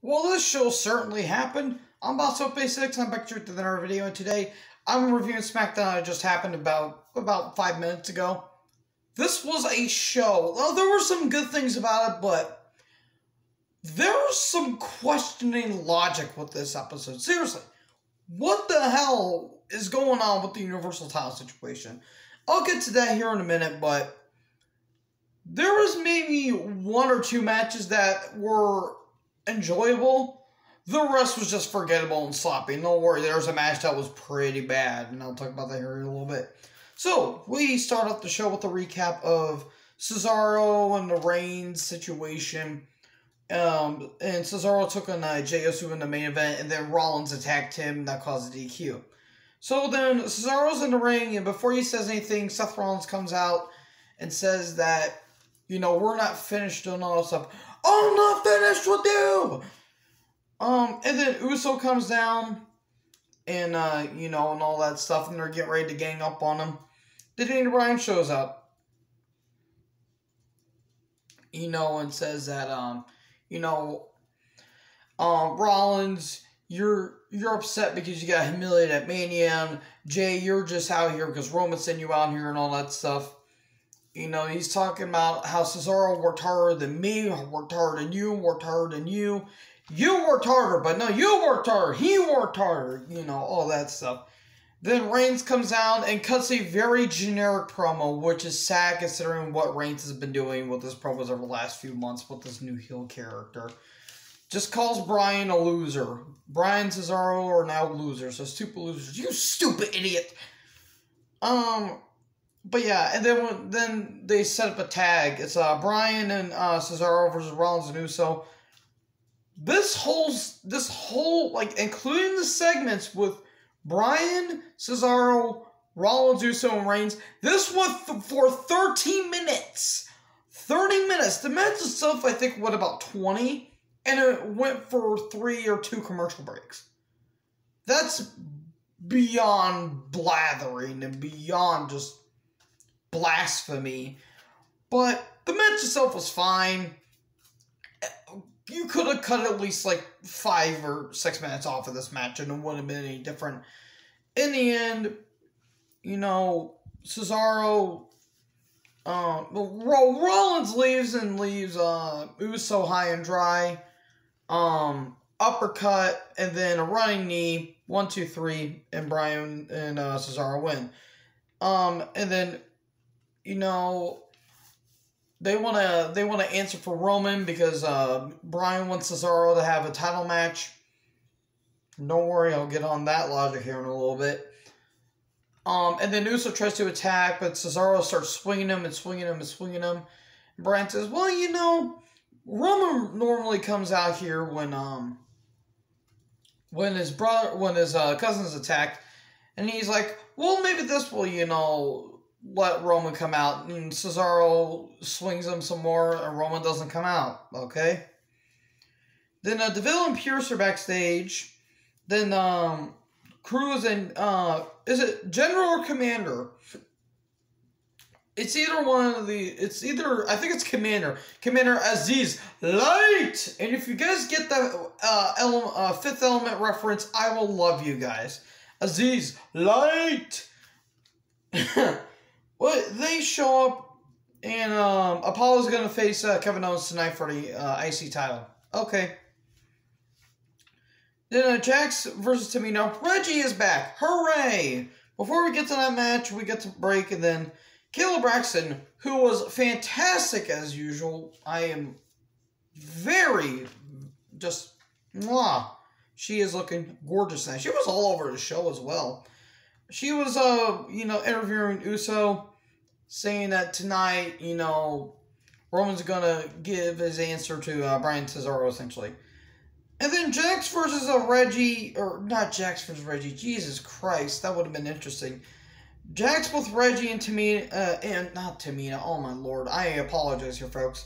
Well, this show certainly happened. I'm Backstage, I'm back with another video, and today I'm reviewing Smackdown. It just happened about 5 minutes ago. This was a show. Well, there were some good things about it, but there was some questioning logic with this episode. Seriously, what the hell is going on with the Universal title situation? I'll get to that here in a minute, but there was maybe one or two matches that were enjoyable. The rest was just forgettable and sloppy. Don't worry, there was a match that was pretty bad, and I'll talk about that here in a little bit. So, we start off the show with a recap of Cesaro and the Reigns situation. And Cesaro took on Jey Uso in the main event, and then Rollins attacked him, and that caused a DQ. So then, Cesaro's in the ring, and before he says anything, Seth Rollins comes out and says that, you know, we're not finished and all that stuff. I'm not finished with you! And then Uso comes down, and, you know, and all that stuff, and they're getting ready to gang up on him. Then Daniel Bryan shows up, you know, and says that, you know, Rollins, you're upset because you got humiliated at Mania, and Jay, you're just out here because Roman sent you out here and all that stuff. You know, he's talking about how Cesaro worked harder than me, worked harder than you, worked harder than you. You worked harder, but no, you worked harder. He worked harder. You know, all that stuff. Then Reigns comes out and cuts a very generic promo, which is sad considering what Reigns has been doing with his promos over the last few months with this new heel character. Just calls Bryan a loser. Bryan and Cesaro are now losers. So stupid losers. You stupid idiot. But yeah, and then they set up a tag. It's Bryan and Cesaro versus Rollins and Uso. This whole like including the segments with Bryan, Cesaro, Rollins, Uso, and Reigns. This went for 13 minutes. 30 minutes. The match itself, I think, went about 20, and it went for 3 or 2 commercial breaks. That's beyond blathering and beyond just blasphemy. But the match itself was fine. You could have cut at least like 5 or 6 minutes off of this match and it wouldn't have been any different. In the end, you know, Cesaro, Rollins leaves Uso high and dry. Uppercut and then a running knee. 1, 2, 3, and Bryan and Cesaro win. And then, you know, they want to answer for Roman because Bryan wants Cesaro to have a title match. Don't worry, I'll get on that logic here in a little bit. And then Uso tries to attack, but Cesaro starts swinging him and swinging him and swinging him. And Bryan says, "Well, you know, Roman normally comes out here when his cousin's attacked," and he's like, "Well, maybe this will, you know, let Roman come out," and Cesaro swings him some more, and Roman doesn't come out, okay? Then DeVille and Pierce are backstage. Then Cruz and, is it General or Commander? It's either one of the, I think it's Commander. Commander Aziz, light! And if you guys get the Fifth Element reference, I will love you guys. Aziz, light! Well, they show up, and Apollo's going to face Kevin Owens tonight for the IC title. Okay. Then Jax versus Tamina. Reggie is back. Hooray! Before we get to that match, we get to break, and then Kayla Braxton, who was fantastic as usual. I am very just, mwah. She is looking gorgeous now. She was all over the show as well. She was, you know, interviewing Uso, saying that tonight, you know, Roman's gonna give his answer to Bryan Cesaro, essentially. And then Jax versus Reggie, or not Jax versus Reggie, Jesus Christ, that would have been interesting. Jax with Reggie and Tamina, and not Tamina, oh my lord, I apologize here, folks.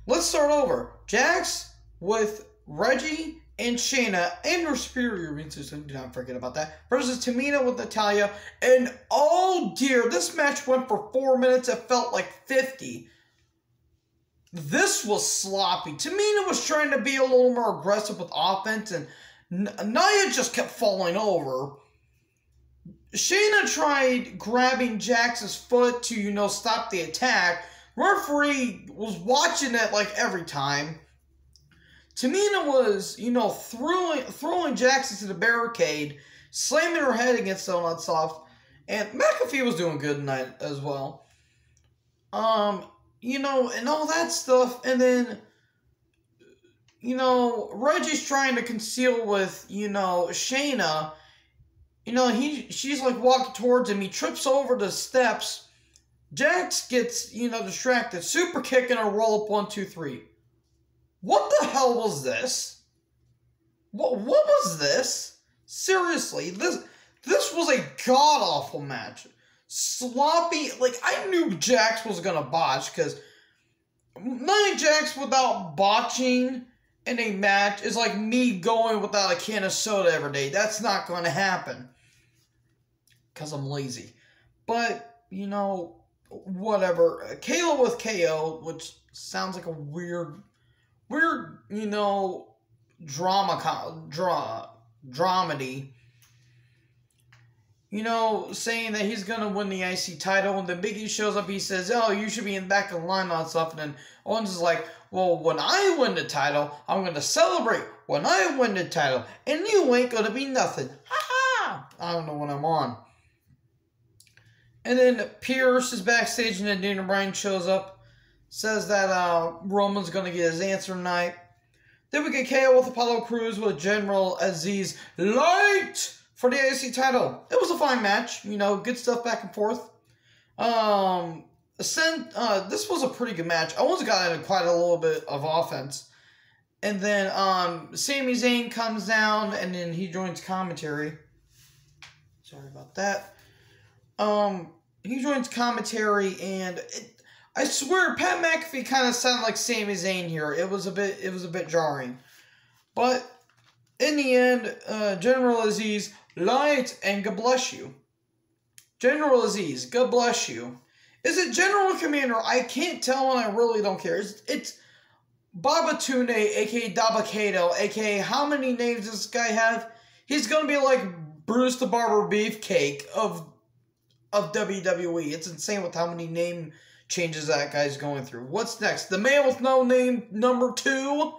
Let's start over. Jax with Reggie and Shayna and her superior immune system, do not forget about that, versus Tamina with Natalya, and oh dear, this match went for 4 minutes, it felt like 50. this was sloppy. Tamina was trying to be a little more aggressive with offense, and Nia just kept falling over. Shayna tried grabbing Jax's foot to, stop the attack. Referee was watching it like every time. Tamina was, throwing Jax into the barricade, slamming her head against it on that stuff. And McAfee was doing good tonight as well. And all that stuff. And then, Reggie's trying to conceal with, Shayna. She's like walking towards him. He trips over the steps. Jax gets, distracted. Super kick and a roll up 1, 2, 3. What the hell was this? What was this? Seriously, this was a god-awful match. Sloppy. Like, I knew Jax was gonna botch, because Nia Jax without botching in a match is like me going without a can of soda every day. That's not going to happen. Because I'm lazy. But, whatever. Kayla with KO, which sounds like a weird, dramedy. Saying that he's going to win the IC title. When the Big E shows up, he says, oh, you should be in the back of the line on stuff. And then Owens is like, well, when I win the title, I'm going to celebrate when I win the title. And you ain't going to be nothing. Ha-ha! I don't know what I'm on. And then Pierce is backstage, and then Daniel Bryan shows up. Says that Roman's going to get his answer tonight. Then we get KO with Apollo Crews with General Aziz Light for the IC title. It was a fine match. Good stuff back and forth. This was a pretty good match. Owens got into quite a little bit of offense. And then Sami Zayn comes down, and then he joins commentary. Sorry about that. He joins commentary, and I swear Pat McAfee kind of sounded like Sami Zayn here. It was a bit jarring. But in the end, General Aziz, light and God bless you. General Aziz, God bless you. Is it General Commander? I can't tell, and I really don't care. It's Babatunde, a.k.a. Dabakato, a.k.a. how many names does this guy have? He's going to be like Bruce the Barber Beefcake of WWE. It's insane with how many name changes that guy's going through. What's next? The man with no name, number 2?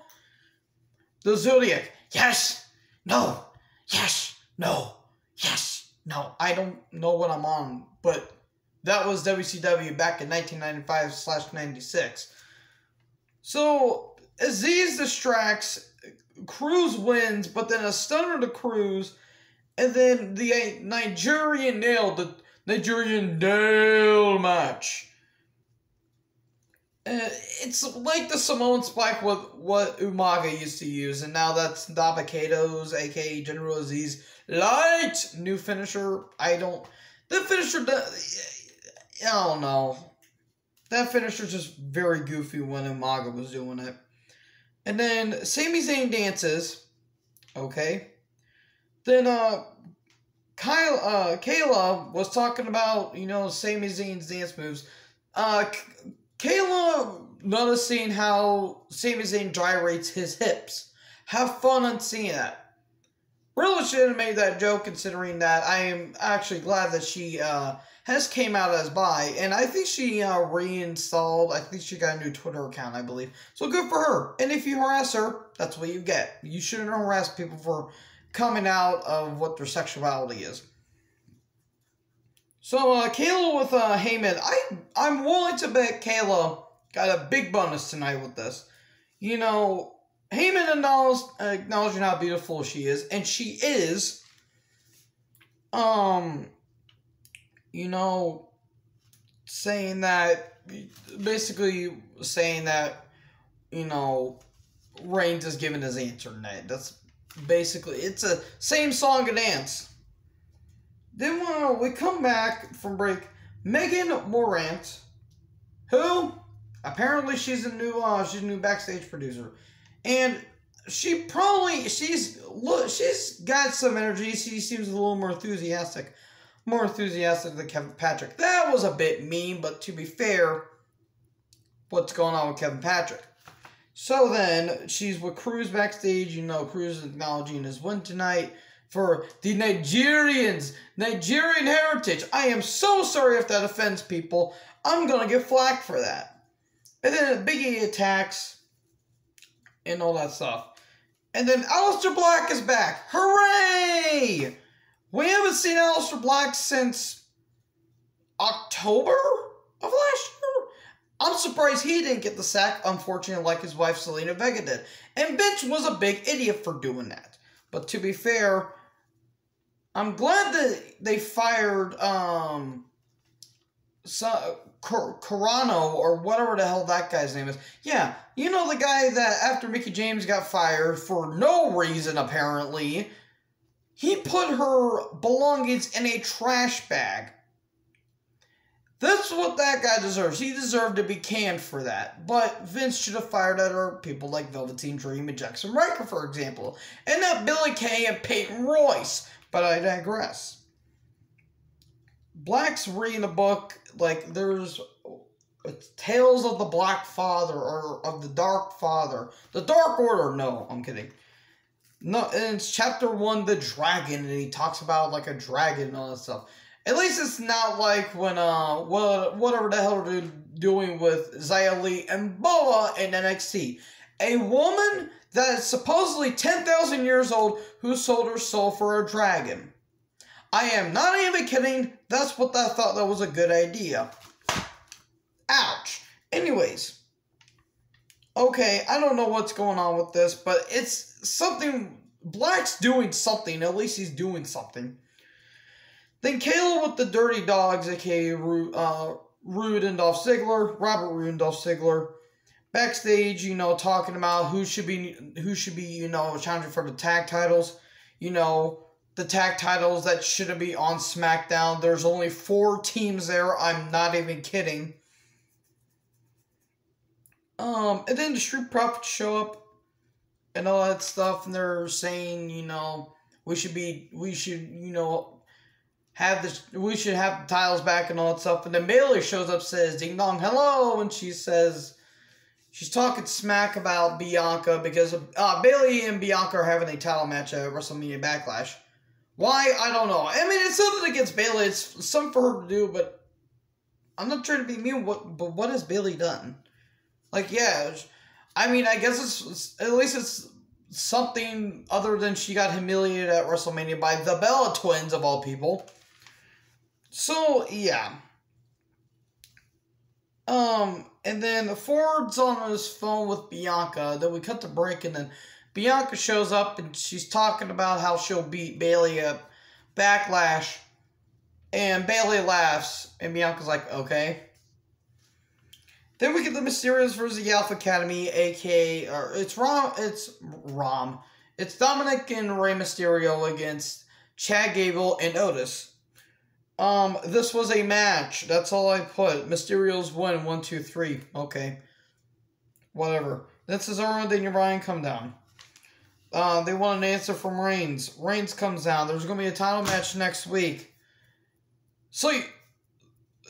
The Zodiac. Yes. No. Yes. No. Yes. No. I don't know what I'm on, but that was WCW back in 1995/96. So, Aziz distracts, Cruz wins, but then a stunner to Cruz, and then the Nigerian nail match. It's like the Samoan spike with what Umaga used to use, and now that's Dabakato's, aka General Aziz Light, new finisher. I don't know. That finisher's just very goofy when Umaga was doing it. And then Sami Zayn dances. Okay. Then Kayla was talking about, Sami Zayn's dance moves. Kayla noticing how Sami Zayn gyrates his hips. Have fun on seeing that. Really shouldn't have made that joke, considering that I am actually glad that she has came out as bi, and I think she reinstalled. I think she got a new Twitter account, I believe. So good for her. And if you harass her, that's what you get. You shouldn't harass people for coming out of what their sexuality is. So Kayla with Heyman, I'm willing to bet Kayla got a big bonus tonight with this. Heyman acknowledging how beautiful she is, and she is. Saying that, Reigns is giving his answer tonight. That's basically, it's a same song and dance. Then we come back from break. Megan Morant, who apparently she's a new backstage producer, and she's got some energy. She seems a little more enthusiastic than Kevin Patrick. That was a bit mean, but to be fair, what's going on with Kevin Patrick. So then, she's with Cruz backstage. You know, Cruz is acknowledging his win tonight for the Nigerian heritage. I am so sorry if that offends people. I'm going to get flack for that. And then Big E attacks and all that stuff. And then Aleister Black is back. Hooray! We haven't seen Aleister Black since October of last year. I'm surprised he didn't get the sack, unfortunately, like his wife Selena Vega did. And Vince was a big idiot for doing that. But to be fair, I'm glad that they fired Carano, or whatever the hell that guy's name is. Yeah, you know the guy that after Mickie James got fired for no reason, apparently, he put her belongings in a trash bag. That's what that guy deserves. He deserved to be canned for that. But Vince should have fired other people like Velveteen Dream and Jackson Ryker, for example. And not Billy Kay and Peyton Royce. But I digress. Black's reading a book, like, there's Tales of the Black Father, or of the Dark Father. The Dark Order, no, I'm kidding. No, and it's chapter 1, The Dragon, and he talks about, like, a dragon and all that stuff. At least it's not like when, whatever the hell they're doing with Xia Li and Boa in NXT. A woman that is supposedly 10,000 years old who sold her soul for a dragon. I am not even kidding. That's what I thought that was a good idea. Ouch. Anyways. Okay, I don't know what's going on with this, but it's something. Black's doing something. At least he's doing something. Then Kayla with the Dirty Dogs, aka Rude and Dolph Ziggler, Robert Roode and Dolph Ziggler, backstage, you know, talking about who should be, you know, challenging for the tag titles. You know, the tag titles that shouldn't be on SmackDown. There's only 4 teams there. I'm not even kidding. And then the Street Profits show up and all that stuff, and they're saying, you know, we should, you know, we should have the titles back and all that stuff. And then Bayley shows up, says, ding dong, hello, and she says, she's talking smack about Bianca because Bayley and Bianca are having a title match at WrestleMania Backlash. Why? I don't know. I mean, it's something against Bayley. It's something for her to do, but I'm not trying to be mean. But what has Bayley done? Like, yeah, I mean, I guess it's at least it's something other than she got humiliated at WrestleMania by the Bella Twins, of all people. So, yeah. And then Ford's on his phone with Bianca. Then we cut the break, and then Bianca shows up, and she's talking about how she'll beat Bayley at Backlash. And Bayley laughs, and Bianca's like, okay. Then we get the Mysterios versus the Alpha Academy, aka, or it's Rom. It's Dominic and Rey Mysterio against Chad Gable and Otis. This was a match. That's all I put. Mysterios win 1, 2, 3. Okay. Whatever. Then Cesaro and Daniel Bryan come down. They want an answer from Reigns. Reigns comes down. There's going to be a title match next week. So,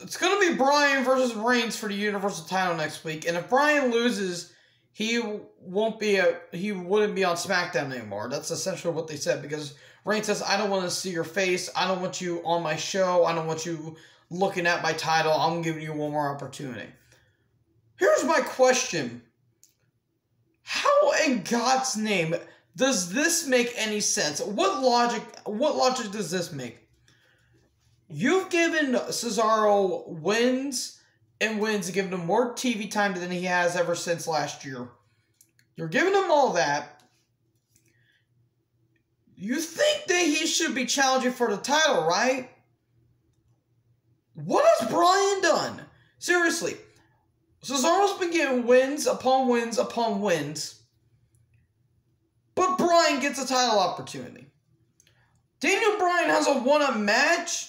it's going to be Bryan versus Reigns for the Universal title next week. And if Bryan loses, he wouldn't be on SmackDown anymore. That's essentially what they said, because Reigns says, I don't want to see your face. I don't want you on my show. I don't want you looking at my title. I'm giving you one more opportunity. Here's my question. How in God's name does this make any sense? What logic does this make? You've given Cesaro wins and wins, given him more TV time than he has ever since last year. You're giving him all that. You think that he should be challenging for the title, right? What has Bryan done? Seriously. Cesaro's been getting wins upon wins upon wins. But Bryan gets a title opportunity. Daniel Bryan hasn't won a match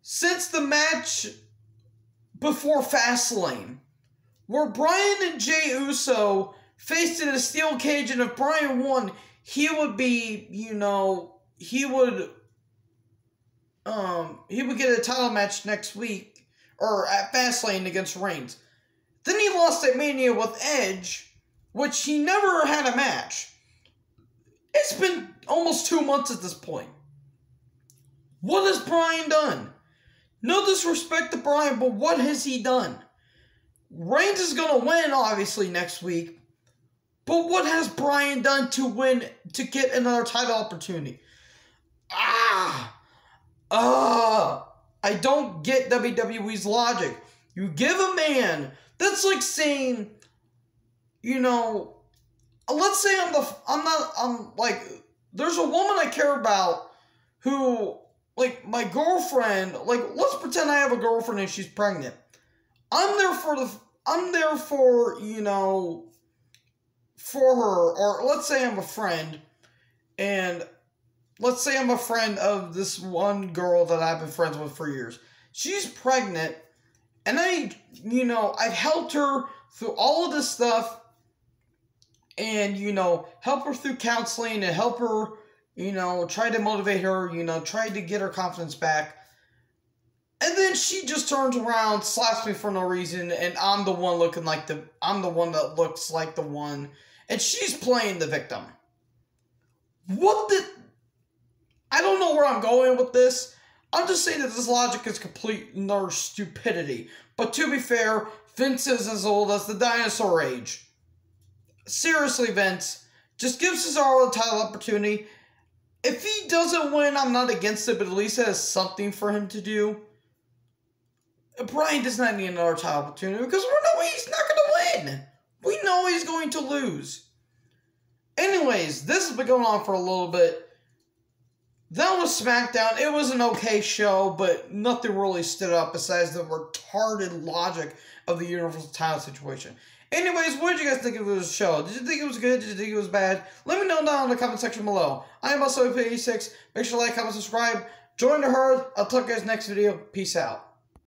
since the match before Fastlane, where Bryan and Jey Uso faced in a steel cage, and if Bryan won, he would be, you know, he would get a title match next week, or at Fastlane against Reigns. Then he lost at Mania with Edge, which he never had a match. It's been almost 2 months at this point. What has Bryan done? No disrespect to Bryan, but what has he done? Reigns is going to win, obviously, next week. But what has Bryan done to win, to get another title opportunity? I don't get WWE's logic. You give a man, that's like saying, you know, let's say there's a woman I care about who, like, my girlfriend, like, let's pretend I have a girlfriend and she's pregnant. I'm there for, you know, for her, or let's say I'm a friend, and let's say I'm a friend of this one girl that I've been friends with for years. She's pregnant, and I've helped her through all of this stuff, and, you know, help her through counseling, and help her, you know, try to motivate her, you know, try to get her confidence back. And then she just turns around, slaps me for no reason, and I'm the one that looks like the one, and she's playing the victim. I don't know where I'm going with this. I'm just saying that this logic is complete and utter stupidity. But to be fair, Vince is as old as the dinosaur age. Seriously, Vince, just give Cesaro a title opportunity. If he doesn't win, I'm not against it, but at least it has something for him to do. Bryan does not need another title opportunity because we know he's not going to win. We know he's going to lose. Anyways, this has been going on for a little bit. That was SmackDown. It was an okay show, but nothing really stood up besides the retarded logic of the Universal title situation. Anyways, what did you guys think of this show? Did you think it was good? Did you think it was bad? Let me know down in the comment section below. I am also 86. Make sure to like, comment, subscribe. Join the herd. I'll talk to you guys next video. Peace out.